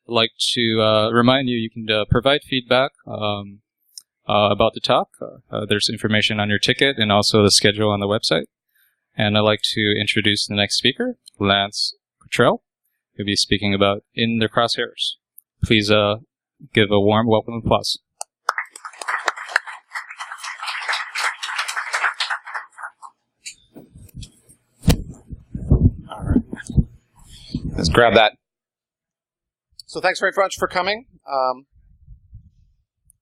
I'd like to remind you can provide feedback about the talk. There's information on your ticket and also the schedule on the website. And I'd like to introduce the next speaker, Lance Cottrell. He'll be speaking about In the Crosshairs. Please give a warm welcome applause. All right. Let's grab that. So thanks very much for coming.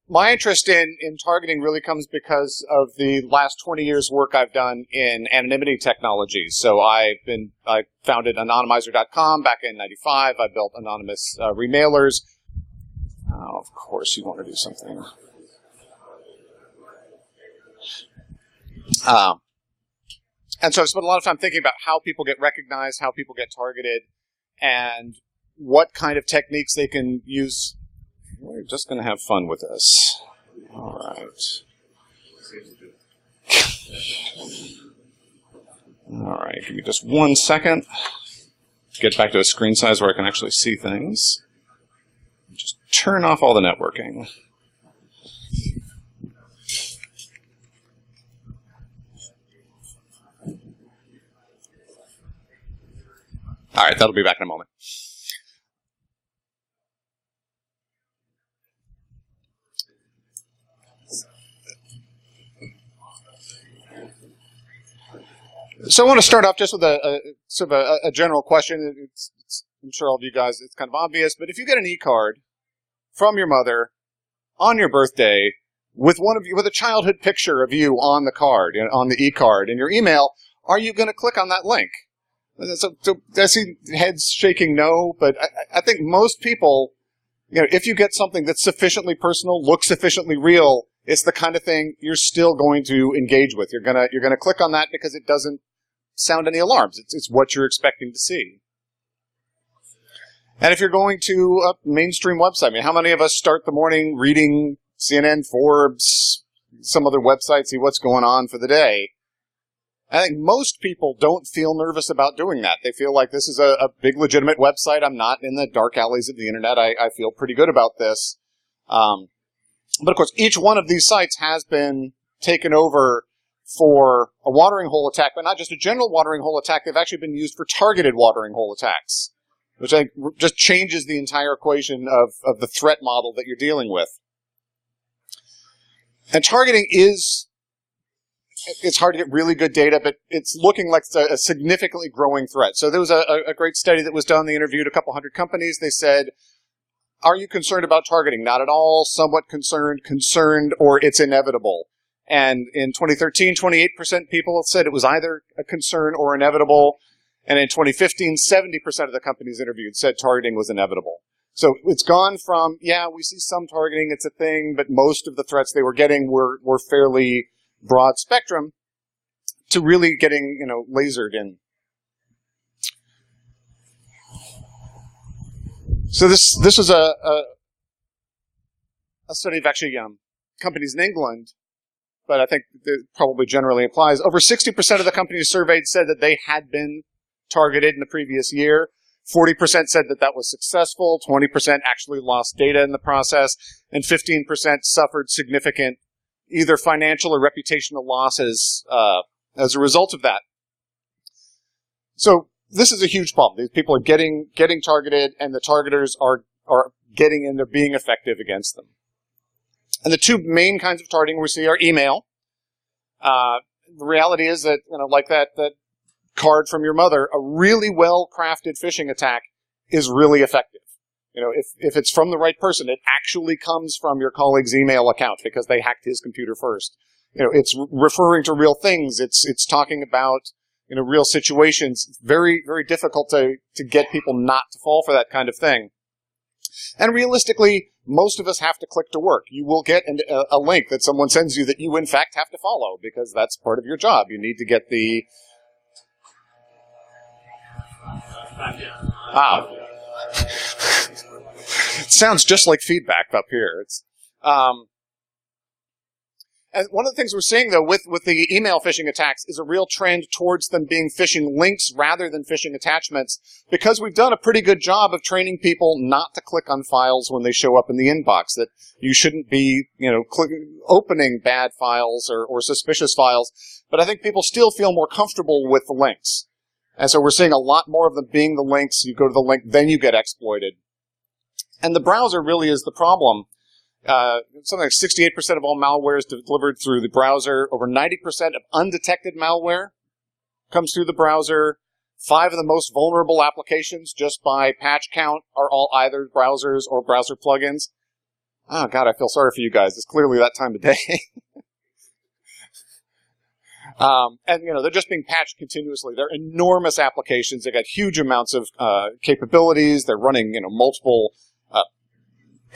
My interest in targeting really comes because of the last 20 years' work I've done in anonymity technologies. So I founded Anonymizer.com back in '95. I built anonymous remailers. Oh, of course, you want to do something. And so I've spent a lot of time thinking about how people get recognized, how people get targeted, and what kind of techniques they can use. We're just going to have fun with this. All right. All right, give me just 1 second. Get back to a screen size where I can actually see things. Just turn off all the networking. All right, that'll be back in a moment. So I want to start off just with a general question. I'm sure all of you guys, it's kind of obvious, but if you get an e-card from your mother on your birthday with a childhood picture of you on the card, on the e-card in your email, are you going to click on that link? So I see heads shaking no, but I think most people, if you get something that's sufficiently personal, looks sufficiently real, it's the kind of thing you're still going to engage with. You're gonna click on that because it doesn't sound any alarms. It's what you're expecting to see. And if you're going to a mainstream website, how many of us start the morning reading CNN, Forbes, some other website, see what's going on for the day? I think most people don't feel nervous about doing that. They feel like this is a big legitimate website. I'm not in the dark alleys of the internet. I feel pretty good about this. But of course, each one of these sites has been taken over for a watering hole attack, but not just a general watering hole attack. They've actually been used for targeted watering hole attacks, which I think just changes the entire equation of the threat model that you're dealing with. And targeting it's hard to get really good data, but it's looking like it's a significantly growing threat. So there was a great study that was done. They interviewed a couple hundred companies. They said, are you concerned about targeting? Not at all, somewhat concerned, or it's inevitable. And in 2013, 28% people said it was either a concern or inevitable. And in 2015, 70% of the companies interviewed said targeting was inevitable. So it's gone from, yeah, we see some targeting, it's a thing, but most of the threats they were getting were fairly broad spectrum, to really getting, lasered in. So this was a study of actually companies in England, but I think it probably generally applies. Over 60% of the companies surveyed said that they had been targeted in the previous year. 40% said that was successful. 20% actually lost data in the process, and 15% suffered significant either financial or reputational losses as a result of that. So this is a huge problem. These people are getting targeted, and the targeters are getting in, they're being effective against them. And the two main kinds of targeting we see are email. The reality is that, like that card from your mother, a really well-crafted phishing attack is really effective. If it's from the right person, it actually comes from your colleague's email account because they hacked his computer first. It's referring to real things. It's talking about, real situations. It's very, very difficult to get people not to fall for that kind of thing. And realistically, most of us have to click to work. You will get a link that someone sends you that you, in fact, have to follow because that's part of your job. You need to get the... It sounds just like feedback up here. And one of the things we're seeing, though, with the email phishing attacks is a real trend towards them being phishing links rather than phishing attachments, because we've done a pretty good job of training people not to click on files when they show up in the inbox, that you shouldn't be, opening bad files or suspicious files. But I think people still feel more comfortable with the links. And so we're seeing a lot more of them being the links. You go to the link, then you get exploited. And the browser really is the problem. Something like 68% of all malware is delivered through the browser. Over 90% of undetected malware comes through the browser. 5 of the most vulnerable applications, just by patch count, are all either browsers or browser plugins. Oh, God, I feel sorry for you guys. It's clearly that time of day. They're just being patched continuously. They're enormous applications. They've got huge amounts of capabilities. They're running,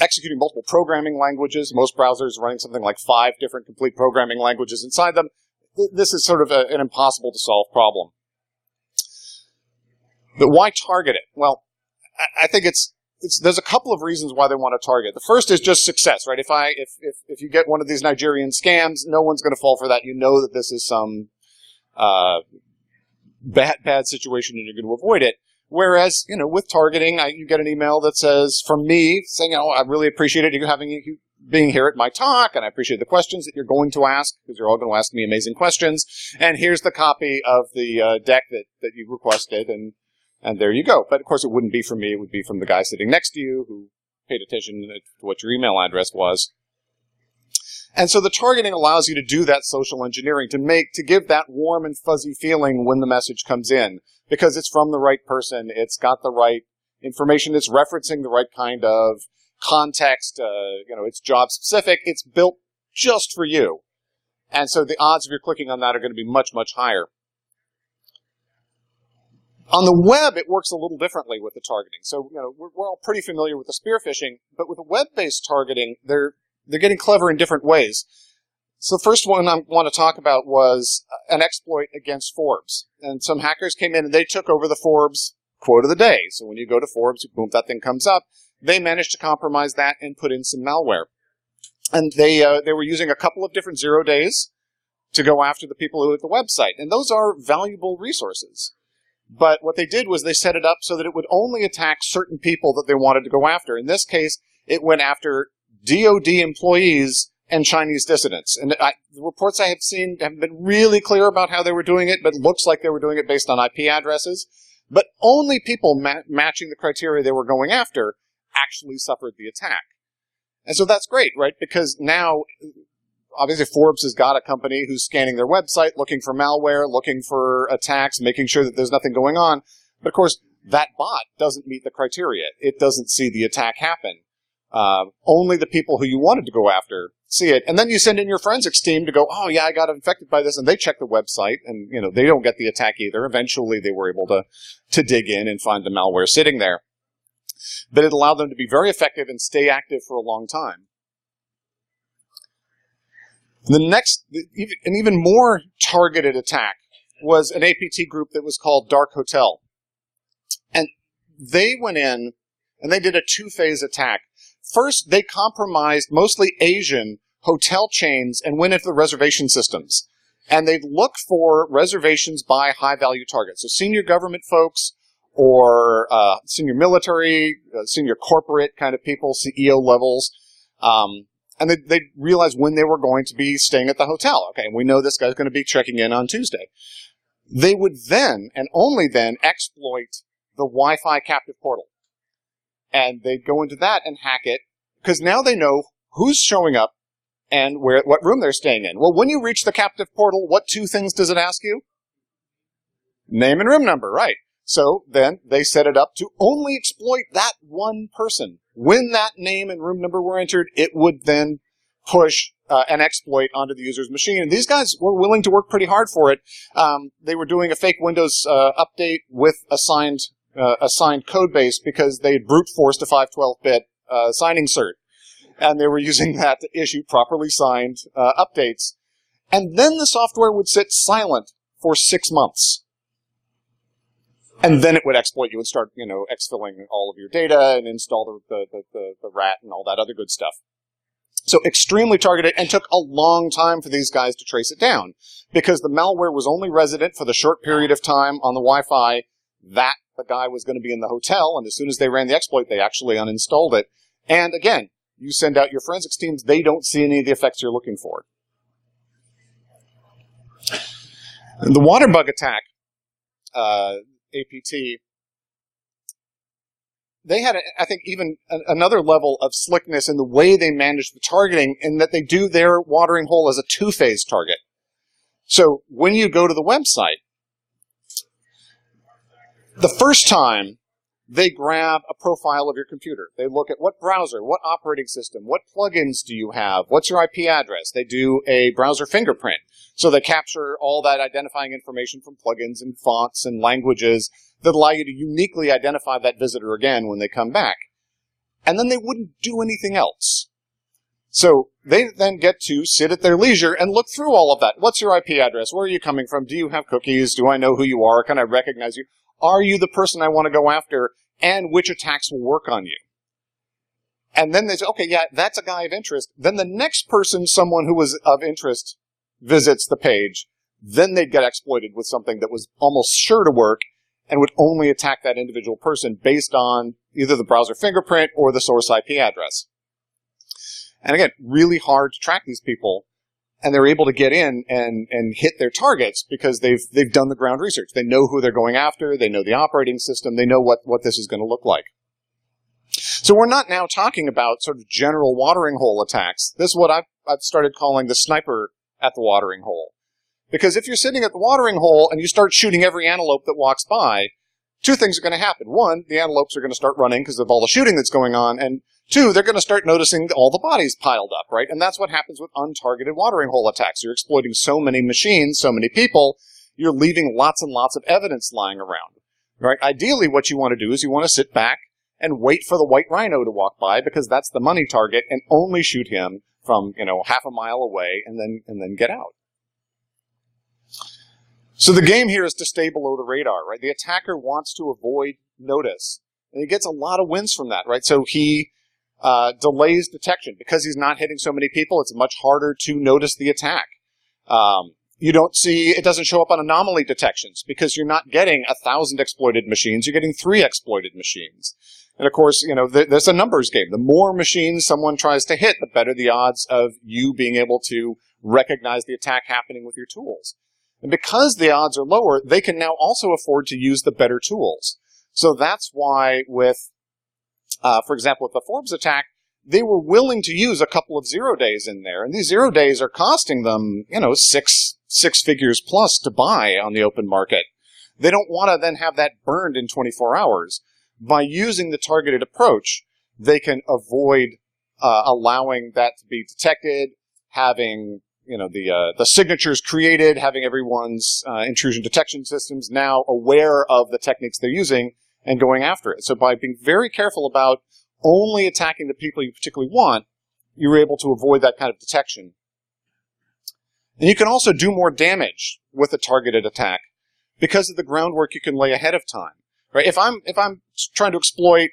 executing multiple programming languages. Most browsers running something like 5 different complete programming languages inside them. This is sort of an impossible to solve problem. But why target it? Well, I think there's a couple of reasons why they want to target. The first is just success, right? If you get one of these Nigerian scams, no one's going to fall for that. You know that this is some bad situation and you're going to avoid it. Whereas, with targeting, you get an email that says, from me, saying, I really appreciated you being here at my talk, and I appreciate the questions that you're going to ask, because you're all going to ask me amazing questions, and here's the copy of the deck that you requested, and there you go. But, of course, it wouldn't be from me. It would be from the guy sitting next to you who paid attention to what your email address was. And so the targeting allows you to do that social engineering, to give that warm and fuzzy feeling when the message comes in, because it's from the right person, it's got the right information, it's referencing the right kind of context, it's job specific, it's built just for you. And so the odds of you clicking on that are going to be much, much higher. On the web, it works a little differently with the targeting. So, we're all pretty familiar with the spear phishing, but with the web-based targeting, they're getting clever in different ways. So the first one I want to talk about was an exploit against Forbes. And some hackers came in and they took over the Forbes quote of the day. So when you go to Forbes, boom, that thing comes up. They managed to compromise that and put in some malware. And they were using a couple of different 0 days to go after the people who at the website. And those are valuable resources. But what they did was they set it up so that it would only attack certain people that they wanted to go after. In this case, it went after DoD employees and Chinese dissidents. And the reports I have seen haven't been really clear about how they were doing it, but it looks like they were doing it based on IP addresses. But only people matching the criteria they were going after actually suffered the attack. And so that's great, right? Because now, obviously, Forbes has got a company who's scanning their website, looking for malware, looking for attacks, making sure that there's nothing going on. But of course, that bot doesn't meet the criteria. It doesn't see the attack happen. Only the people who you wanted to go after see it. And then you send in your forensics team to go, oh yeah, I got infected by this, and they check the website, and they don't get the attack either. Eventually they were able to dig in and find the malware sitting there. But it allowed them to be very effective and stay active for a long time. The next, an even more targeted attack was an APT group that was called Dark Hotel. And they went in and they did a 2-phase attack. First, they compromised mostly Asian hotel chains and went into the reservation systems. And they'd look for reservations by high-value targets. So senior government folks or senior military, senior corporate kind of people, CEO levels. And they'd realize when they were going to be staying at the hotel. Okay, and we know this guy's going to be checking in on Tuesday. They would then, and only then, exploit the Wi-Fi captive portal. And they'd go into that and hack it, because now they know who's showing up and what room they're staying in. Well, when you reach the captive portal, what 2 things does it ask you? Name and room number, right. So then they set it up to only exploit that one person. When that name and room number were entered, it would then push an exploit onto the user's machine. And these guys were willing to work pretty hard for it. They were doing a fake Windows update with assigned code base because they brute forced a 512-bit signing cert. And they were using that to issue properly signed updates. And then the software would sit silent for 6 months. And then it would exploit you and start, exfilling all of your data and install the RAT and all that other good stuff. So extremely targeted, and took a long time for these guys to trace it down, because the malware was only resident for the short period of time on the Wi-Fi that the guy was going to be in the hotel, and as soon as they ran the exploit, they actually uninstalled it. And again, you send out your forensics teams, they don't see any of the effects you're looking for. And the water bug attack, APT, they had, I think, even another level of slickness in the way they manage the targeting, in that they do their watering hole as a two-phase target. So when you go to the website, the first time they grab a profile of your computer. They look at what browser, what operating system, what plugins do you have, what's your IP address. They do a browser fingerprint. So they capture all that identifying information from plugins and fonts and languages that allow you to uniquely identify that visitor again when they come back. And then they wouldn't do anything else. So they then get to sit at their leisure and look through all of that. What's your IP address? Where are you coming from? Do you have cookies? Do I know who you are? Can I recognize you? Are you the person I want to go after? And which attacks will work on you? And then they say, okay, yeah, that's a guy of interest. Then the next person, someone who was of interest, visits the page. Then they'd get exploited with something that was almost sure to work and would only attack that individual person based on either the browser fingerprint or the source IP address. And again, really hard to track these people. And they're able to get in and hit their targets because they've done the ground research. They know who they're going after. They know the operating system. They know what this is going to look like. So we're not now talking about sort of general watering hole attacks. This is what I've started calling the sniper at the watering hole. Because if you're sitting at the watering hole and you start shooting every antelope that walks by, two things are going to happen. One, the antelopes are going to start running because of all the shooting that's going on. And two, they're going to start noticing all the bodies piled up, right? And that's what happens with untargeted watering hole attacks. You're exploiting so many machines, so many people, you're leaving lots and lots of evidence lying around, right? Ideally, what you want to do is you want to sit back and wait for the white rhino to walk by because that's the money target, and only shoot him from, half a mile away and then get out. So the game here is to stay below the radar, right? The attacker wants to avoid notice, and he gets a lot of wins from that, right? So he delays detection. Because he's not hitting so many people, it's much harder to notice the attack. It doesn't show up on anomaly detections because you're not getting 1,000 exploited machines, you're getting 3 exploited machines. And of course, there's a numbers game. The more machines someone tries to hit, the better the odds of you being able to recognize the attack happening with your tools. And because the odds are lower, they can now also afford to use the better tools. So that's why with, for example, with the Forbes attack, they were willing to use a couple of 0 days in there. And these 0 days are costing them, six figures plus to buy on the open market. They don't want to then have that burned in 24 hours. By using the targeted approach, they can avoid allowing that to be detected, having the signatures created, having everyone's intrusion detection systems now aware of the techniques they're using and going after it. So by being very careful about only attacking the people you particularly want, you're able to avoid that kind of detection. And you can also do more damage with a targeted attack because of the groundwork you can lay ahead of time. Right? If I'm trying to exploit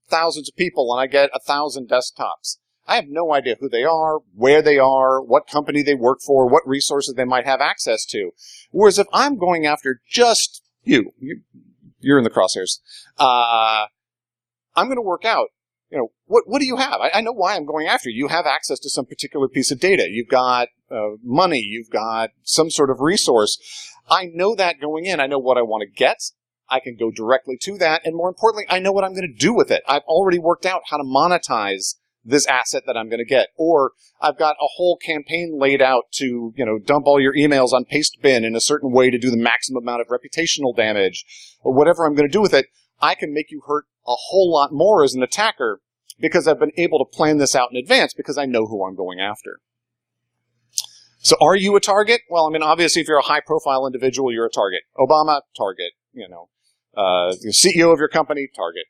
thousands of people and I get 1,000 desktops, I have no idea who they are, where they are, what company they work for, what resources they might have access to. Whereas if I'm going after just you're in the crosshairs, I'm going to work out, what do you have? I know why I'm going after you. You have access to some particular piece of data. You've got money. You've got some sort of resource. I know that going in. I know what I want to get. I can go directly to that. And more importantly, I know what I'm going to do with it. I've already worked out how to monetize this asset that I'm going to get. Or I've got a whole campaign laid out to, dump all your emails on Pastebin in a certain way to do the maximum amount of reputational damage, or whatever I'm going to do with it. I can make you hurt a whole lot more as an attacker because I've been able to plan this out in advance because I know who I'm going after. So are you a target? Well, obviously if you're a high-profile individual, you're a target. Obama, target. The CEO of your company, target.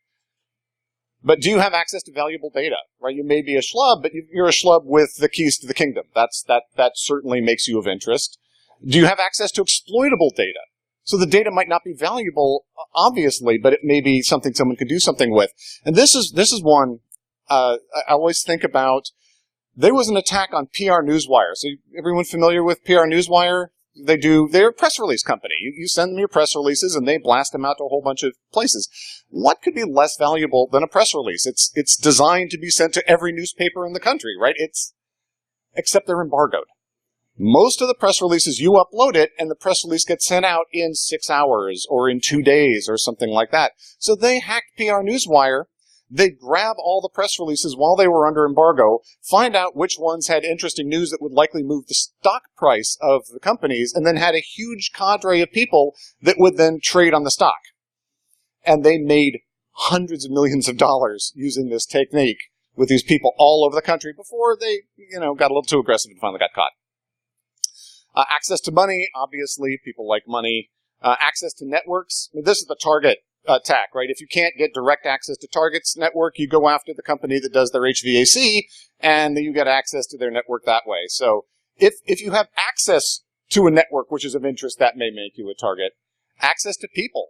But do you have access to valuable data? Right? You may be a schlub, but you're a schlub with the keys to the kingdom. That certainly makes you of interest. Do you have access to exploitable data? So the data might not be valuable, obviously, but it may be something someone could do something with. And this is one I always think about There was an attack on PR Newswire. So everyone familiar with PR Newswire? They're a press release company. You send them your press releases and they blast them out to a whole bunch of places. What could be less valuable than a press release? It's designed to be sent to every newspaper in the country, right? Except they're embargoed. Most of the press releases, you upload it and the press release gets sent out in 6 hours or in 2 days or something like that. So they hacked PR Newswire. They grab all the press releases while they were under embargo, find out which ones had interesting news that would likely move the stock price of the companies, and then had a huge cadre of people that would then trade on the stock. And they made hundreds of millions of dollars using this technique with these people all over the country before they, got a little too aggressive and finally got caught. Access to money, obviously, people like money. Access to networks, this is the target attack, right? If you can't get direct access to Target's network, you go after the company that does their HVAC, and you get access to their network that way. So if you have access to a network which is of interest, that may make you a target. Access to people.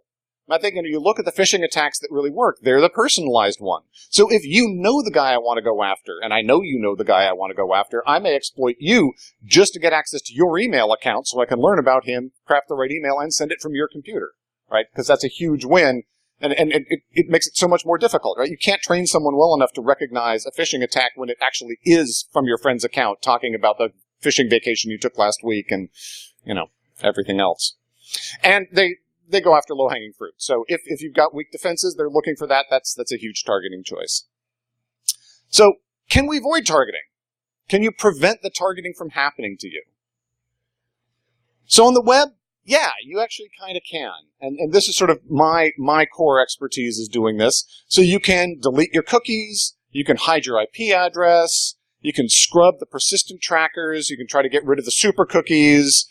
I think you look at the phishing attacks that really work, they're the personalized one. So if you know the guy I want to go after, and I know you know the guy I want to go after, I may exploit you just to get access to your email account so I can learn about him, craft the right email, and send it from your computer, right? Because that's a huge win, and it makes it so much more difficult, right? You can't train someone well enough to recognize a phishing attack when it actually is from your friend's account talking about the fishing vacation you took last week and, everything else. And they go after low-hanging fruit. So if you've got weak defenses, they're looking for that. That's a huge targeting choice. So can we avoid targeting? Can you prevent the targeting from happening to you? So on the web, yeah, you actually kind of can. And this is sort of my core expertise is doing this. So you can delete your cookies. You can hide your IP address. You can scrub the persistent trackers. You can try to get rid of the super cookies.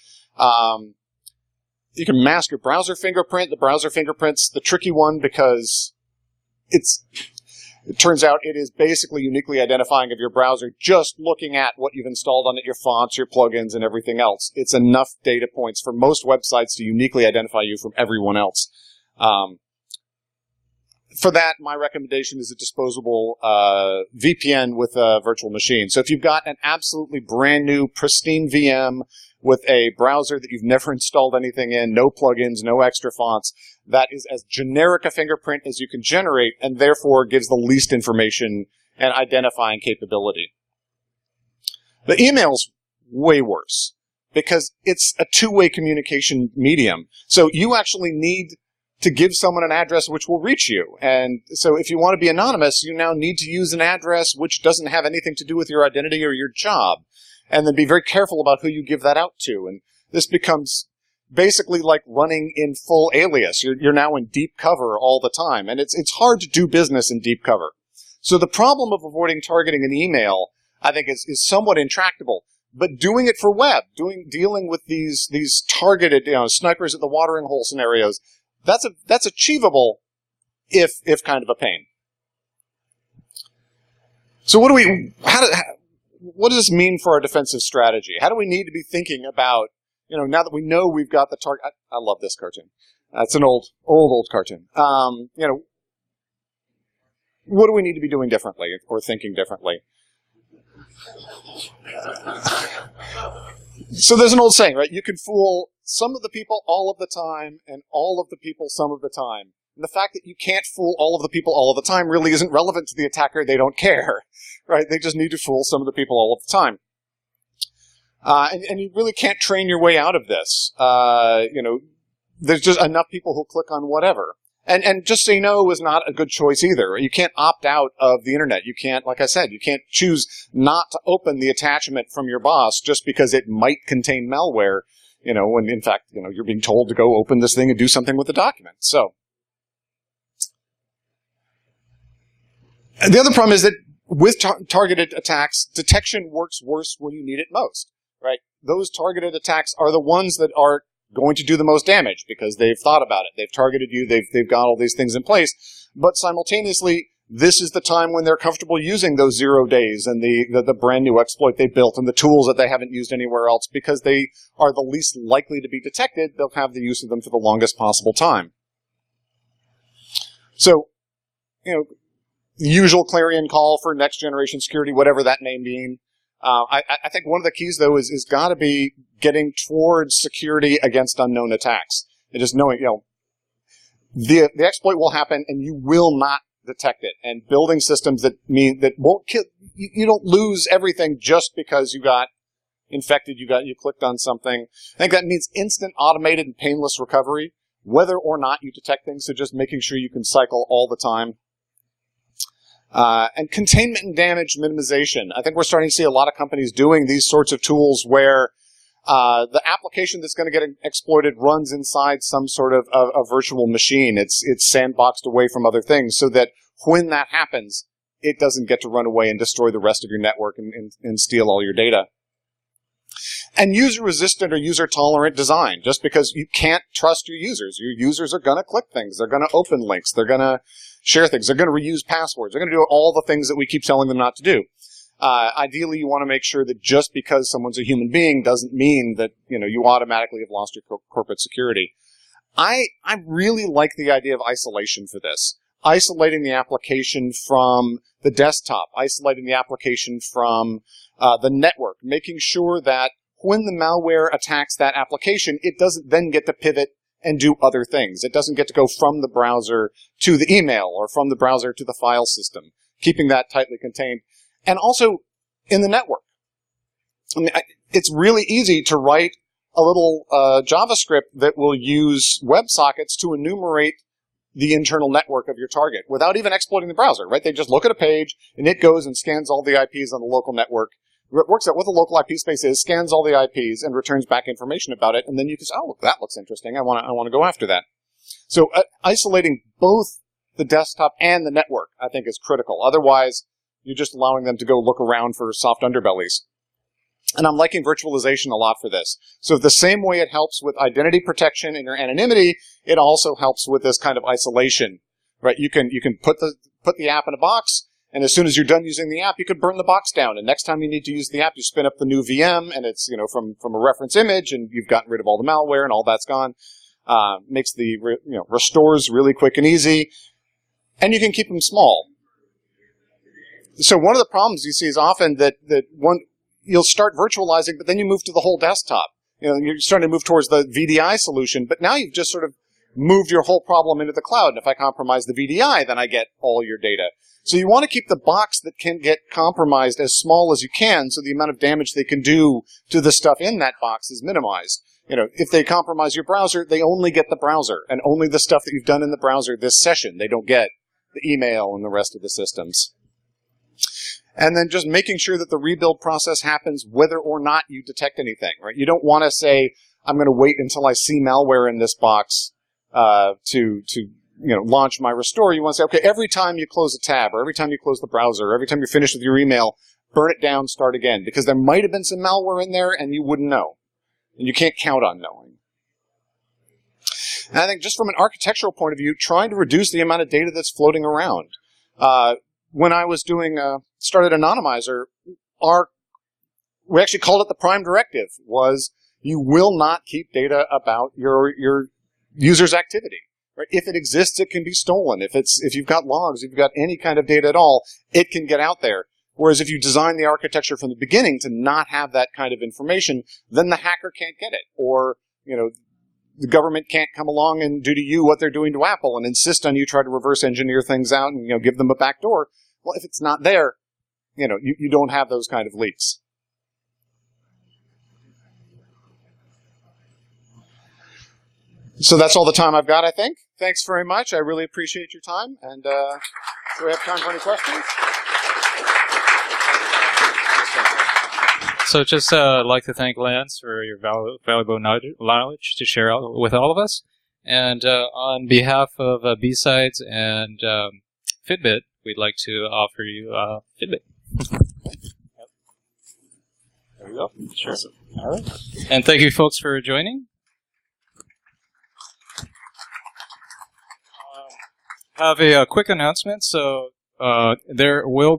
You can mask your browser fingerprint. The browser fingerprint's the tricky one because it turns out it is basically uniquely identifying of your browser just looking at what you've installed on it, your fonts, your plugins, and everything else. It's enough data points for most websites to uniquely identify you from everyone else. For that, my recommendation is a disposable VPN with a virtual machine. So if you've got an absolutely brand new, pristine VM with a browser that you've never installed anything in, no plugins, no extra fonts, that is as generic a fingerprint as you can generate and therefore gives the least information and identifying capability. The email's way worse because it's a two-way communication medium. So you actually need to give someone an address which will reach you. And so if you want to be anonymous, you now need to use an address which doesn't have anything to do with your identity or your job. And then be very careful about who you give that out to. And this becomes basically like running in full alias. You're now in deep cover all the time. And it's hard to do business in deep cover. So the problem of avoiding targeting an email, I think, is somewhat intractable. But doing it for web, dealing with these targeted, snipers at the watering hole scenarios, that's achievable if kind of a pain. So what does this mean for our defensive strategy? How do we need to be thinking about, now that we know we've got the target? I love this cartoon. It's an old cartoon. What do we need to be doing differently or thinking differently? So there's an old saying, right? You can fool some of the people all of the time and all of the people some of the time. And the fact that you can't fool all of the people all of the time really isn't relevant to the attacker. They don't care, right? They just need to fool some of the people all of the time. And you really can't train your way out of this. There's just enough people who'll click on whatever. And just say no is not a good choice either. You can't opt out of the internet. You can't, like I said, you can't choose not to open the attachment from your boss just because it might contain malware, when in fact, you're being told to go open this thing and do something with the document. So, and the other problem is that with targeted attacks, detection works worse when you need it most, right? Those targeted attacks are the ones that are going to do the most damage because they've thought about it. They've targeted you. They've got all these things in place. But simultaneously, this is the time when they're comfortable using those 0 days and the brand new exploit they built and the tools that they haven't used anywhere else because they are the least likely to be detected. They'll have the use of them for the longest possible time. So, the usual clarion call for next generation security, whatever that may mean. I think one of the keys, though, is got to be getting towards security against unknown attacks. And just knowing, the exploit will happen and you will not detect it. And building systems that won't kill, you don't lose everything just because you got infected, you clicked on something. I think that means instant, automated, and painless recovery, whether or not you detect things. So just making sure you can cycle all the time. And containment and damage minimization. I think we're starting to see a lot of companies doing these sorts of tools where the application that's going to get exploited runs inside some sort of a virtual machine. It's sandboxed away from other things so that when that happens, it doesn't get to run away and destroy the rest of your network and steal all your data. And user-resistant or user-tolerant design. Just because you can't trust your users are going to click things. They're going to open links. They're going to share things. They're going to reuse passwords. They're going to do all the things that we keep telling them not to do. Ideally, you want to make sure that just because someone's a human being doesn't mean that you automatically have lost your corporate security. I really like the idea of isolation for this. Isolating the application from the desktop, isolating the application from the network, making sure that when the malware attacks that application, it doesn't then get to pivot and do other things. It doesn't get to go from the browser to the email or from the browser to the file system, keeping that tightly contained. And also in the network. I mean, it's really easy to write a little JavaScript that will use WebSockets to enumerate the internal network of your target without even exploiting the browser, right? They just look at a page, and it goes and scans all the IPs on the local network. It works out what the local IP space is, scans all the IPs, and returns back information about it. And then you can say, oh, that looks interesting. I want to go after that. So isolating both the desktop and the network, I think, is critical. Otherwise, you're just allowing them to go look around for soft underbellies. And I'm liking virtualization a lot for this. So the same way it helps with identity protection and your anonymity, it also helps with this kind of isolation, right? You can put the app in a box, and as soon as you're done using the app, you could burn the box down. And next time you need to use the app, you spin up the new VM, and it's from a reference image, and you've gotten rid of all the malware, and all that's gone. Makes the restores really quick and easy, and you can keep them small. So one of the problems you see is often that you'll start virtualizing, but then you move to the whole desktop. You're starting to move towards the VDI solution, but now you've just sort of moved your whole problem into the cloud. And if I compromise the VDI, then I get all your data. So you want to keep the box that can get compromised as small as you can, so the amount of damage they can do to the stuff in that box is minimized. If they compromise your browser, they only get the browser, and only the stuff that you've done in the browser this session. They don't get the email and the rest of the systems. And then just making sure that the rebuild process happens whether or not you detect anything, right? You don't want to say, I'm going to wait until I see malware in this box to launch my restore. You want to say, okay, every time you close a tab, or every time you close the browser, or every time you're finished with your email, burn it down, start again, because there might have been some malware in there and you wouldn't know. And you can't count on knowing. And I think just from an architectural point of view, trying to reduce the amount of data that's floating around. When I was started Anonymizer, we actually called it the prime directive, was you will not keep data about your user's activity. Right? If it exists, it can be stolen. If you've got logs, if you've got any kind of data at all, it can get out there. Whereas if you design the architecture from the beginning to not have that kind of information, then the hacker can't get it. Or, the government can't come along and do to you what they're doing to Apple and insist on you try to reverse engineer things out and give them a backdoor. Well, if it's not there, you don't have those kind of leaks. So that's all the time I've got, I think. Thanks very much. I really appreciate your time. And do we have time for any questions? So just like to thank Lance for your valuable knowledge to share with all of us. And on behalf of BSides and Fitbit, we'd like to offer you Fitbit. There we go. Sure. All right. And thank you, folks, for joining. Have a quick announcement. So there will